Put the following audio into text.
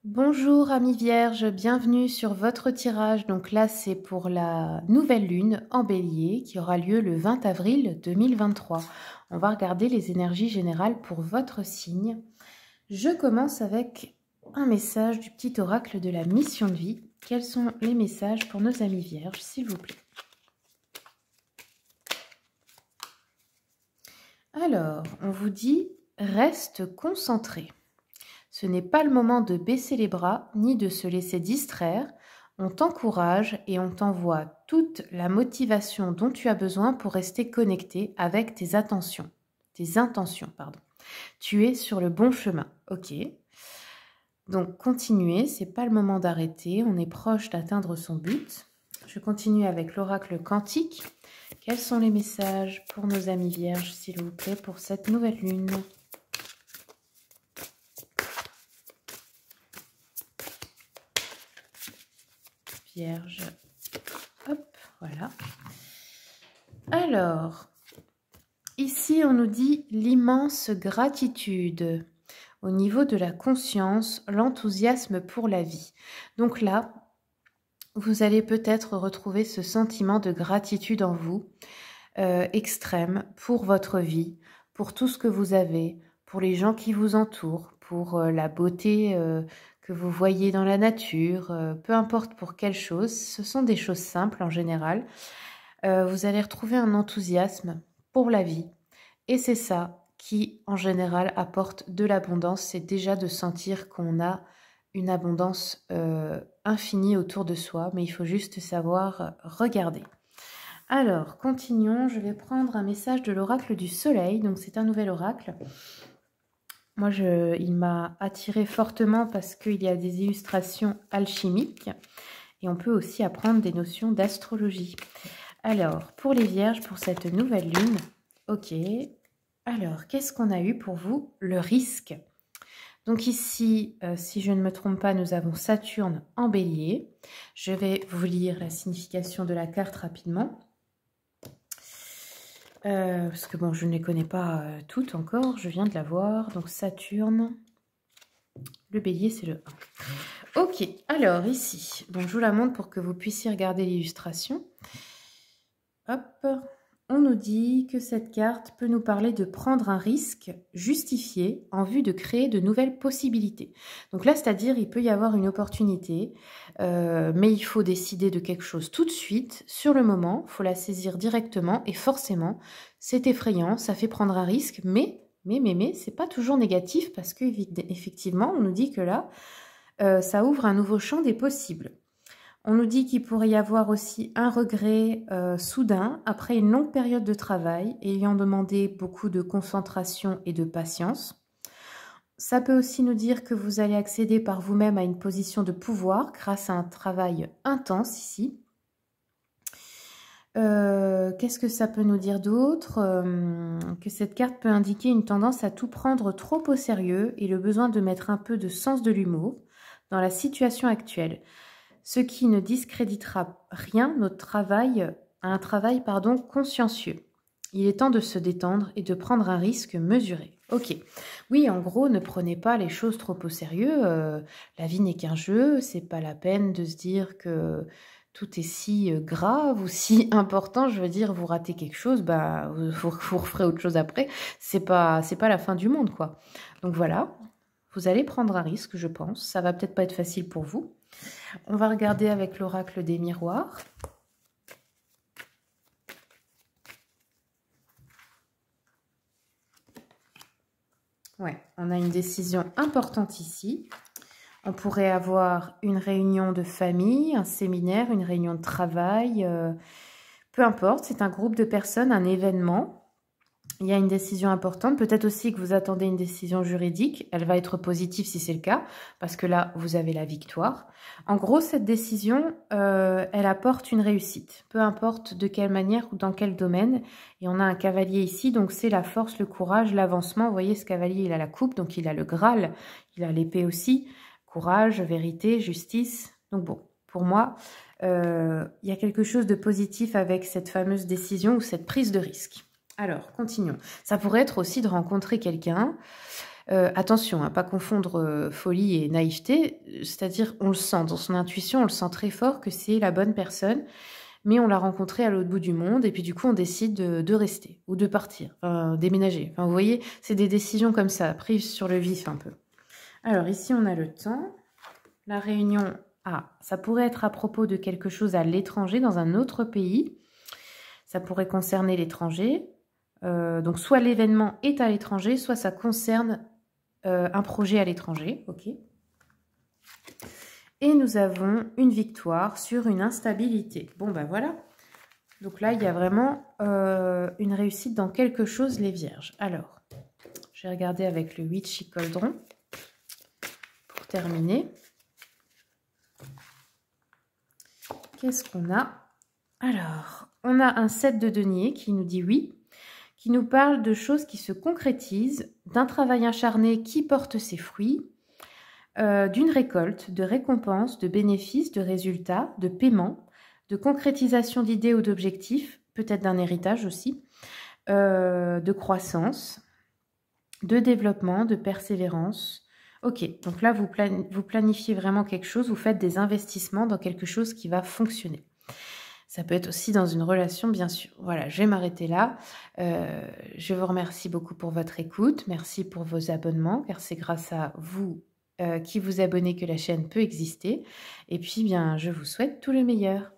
Bonjour amis vierges, bienvenue sur votre tirage. Donc là, c'est pour la nouvelle lune en bélier qui aura lieu le 20 avril 2023. On va regarder les énergies générales pour votre signe. Je commence avec un message du petit oracle de la mission de vie. Quels sont les messages pour nos amis vierges, s'il vous plaît? Alors, on vous dit « Reste concentré ». Ce n'est pas le moment de baisser les bras ni de se laisser distraire. On t'encourage et on t'envoie toute la motivation dont tu as besoin pour rester connecté avec tes intentions. Tu es sur le bon chemin. Ok. Donc continuez, c'est pas le moment d'arrêter. On est proche d'atteindre son but. Je continue avec l'oracle quantique. Quels sont les messages pour nos amis vierges, s'il vous plaît, pour cette nouvelle lune ? Vierge. Hop, voilà. Alors, ici, on nous dit l'immense gratitude au niveau de la conscience, l'enthousiasme pour la vie. Donc là, vous allez peut-être retrouver ce sentiment de gratitude en vous, extrême, pour votre vie, pour tout ce que vous avez, pour les gens qui vous entourent, pour la beauté que vous voyez dans la nature, peu importe pour quelle chose, ce sont des choses simples en général. Vous allez retrouver un enthousiasme pour la vie. Et c'est ça qui, en général, apporte de l'abondance. C'est déjà de sentir qu'on a une abondance infinie autour de soi, mais il faut juste savoir regarder. Alors, continuons. Je vais prendre un message de l'oracle du soleil. Donc, c'est un nouvel oracle. Moi, il m'a attiré fortement parce qu'il y a des illustrations alchimiques et on peut aussi apprendre des notions d'astrologie. Alors, pour les vierges, pour cette nouvelle lune, ok. Alors, qu'est-ce qu'on a eu pour vous? Le risque. Donc ici, si je ne me trompe pas, nous avons Saturne en bélier. Je vais vous lire la signification de la carte rapidement. Parce que bon, je ne les connais pas toutes encore, je viens de la voir. Donc Saturne, le bélier, c'est le 1. Ok, alors ici, bon, je vous la montre pour que vous puissiez regarder l'illustration. Hop, on nous dit que cette carte peut nous parler de prendre un risque justifié en vue de créer de nouvelles possibilités. Donc là, c'est-à-dire, il peut y avoir une opportunité, mais il faut décider de quelque chose tout de suite, sur le moment, il faut la saisir directement et forcément, c'est effrayant, ça fait prendre un risque, mais c'est pas toujours négatif parce qu'effectivement, on nous dit que là, ça ouvre un nouveau champ des possibles. On nous dit qu'il pourrait y avoir aussi un regret soudain après une longue période de travail ayant demandé beaucoup de concentration et de patience. Ça peut aussi nous dire que vous allez accéder par vous-même à une position de pouvoir grâce à un travail intense ici. Qu'est-ce que ça peut nous dire d'autre? Que cette carte peut indiquer une tendance à tout prendre trop au sérieux et le besoin de mettre un peu de sens de l'humour dans la situation actuelle. Ce qui ne discréditera rien un travail consciencieux. Il est temps de se détendre et de prendre un risque mesuré. Ok. Oui, en gros, ne prenez pas les choses trop au sérieux. La vie n'est qu'un jeu. C'est pas la peine de se dire que tout est si grave ou si important. Je veux dire, vous ratez quelque chose, bah, vous referez autre chose après. C'est pas la fin du monde, quoi. Donc voilà. Vous allez prendre un risque, je pense. Ça va peut-être pas être facile pour vous. On va regarder avec l'oracle des miroirs. Ouais, on a une décision importante ici. On pourrait avoir une réunion de famille, un séminaire, une réunion de travail. Peu importe, c'est un groupe de personnes, un événement. Il y a une décision importante, peut-être aussi que vous attendez une décision juridique. Elle va être positive si c'est le cas, parce que là, vous avez la victoire. En gros, cette décision, elle apporte une réussite, peu importe de quelle manière ou dans quel domaine. Et on a un cavalier ici, donc c'est la force, le courage, l'avancement. Vous voyez, ce cavalier, il a la coupe, donc il a le Graal, il a l'épée aussi. Courage, vérité, justice. Donc bon, pour moi, il y a quelque chose de positif avec cette fameuse décision ou cette prise de risque. Alors, continuons. Ça pourrait être aussi de rencontrer quelqu'un Attention, pas confondre folie et naïveté, c'est-à-dire on le sent dans son intuition, on le sent très fort que c'est la bonne personne, mais on l'a rencontré à l'autre bout du monde et puis du coup on décide de rester ou de partir, déménager. Enfin, vous voyez, c'est des décisions comme ça, prises sur le vif un peu. Alors ici on a le temps, la réunion, ça pourrait être à propos de quelque chose à l'étranger, dans un autre pays. Ça pourrait concerner l'étranger. Donc soit l'événement est à l'étranger, soit ça concerne un projet à l'étranger. Ok. Et nous avons une victoire sur une instabilité. Bon, ben voilà. Donc là, il y a vraiment une réussite dans quelque chose, les vierges. Alors, je vais regarder avec le Witchy Cauldron pour terminer. Qu'est-ce qu'on a? Alors, on a un 7 de denier qui nous dit oui, qui nous parle de choses qui se concrétisent, d'un travail acharné qui porte ses fruits, d'une récolte, de récompenses, de bénéfices, de résultats, de paiements, de concrétisation d'idées ou d'objectifs, peut-être d'un héritage aussi, de croissance, de développement, de persévérance. Ok, donc là, vous planifiez vraiment quelque chose, vous faites des investissements dans quelque chose qui va fonctionner. Ça peut être aussi dans une relation, bien sûr. Voilà, je vais m'arrêter là. Je vous remercie beaucoup pour votre écoute. Merci pour vos abonnements, car c'est grâce à vous qui vous abonnez que la chaîne peut exister. Et puis, bien, je vous souhaite tout le meilleur.